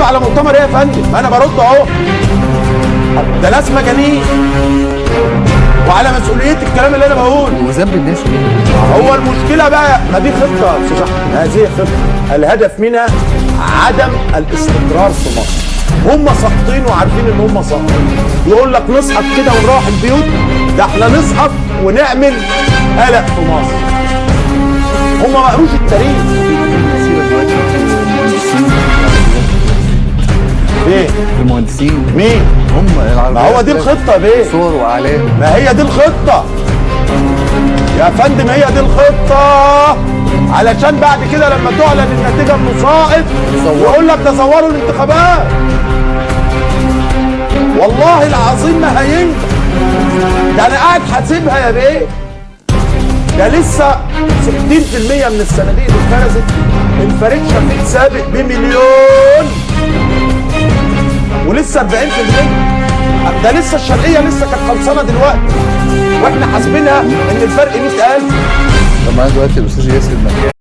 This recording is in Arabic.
على مؤتمر ايه يا فندم؟ انا برد اهو. ده ناس مجانين وعلى مسؤوليتي الكلام اللي انا بقوله. وذنب الناس ايه؟ هو المشكله بقى، ما دي خطه يا استاذ احمد، هذه خطه الهدف منها عدم الاستقرار في مصر. هم ساقطين وعارفين ان هم ساقطين. يقول لك نسقط كده ونروح البيوت، ده احنا نسقط ونعمل قلق في مصر. هم ما قروش التاريخ. ايه؟ المهندسين مين؟ هم العربيات. ما هو دي الخطه يا بيه. صور واعلام. ما هي دي الخطه يا فندم، هي دي الخطه. علشان بعد كده لما تعلن النتيجه انه ساقط يقول لك تصوروا الانتخابات. والله العظيم ما هينجح. ده انا قاعد حاسبها يا بيه. ده لسه 60% من الصناديق اللي اتفرزت الفريق شفيق سابق بمليون، ولسه 40%. ده لسه الشرقيه لسه كانت خلصانه دلوقتي واحنا حاسبينها ان الفرق 100,000. طب معانا دلوقتي الاستاذ ياسر مكان.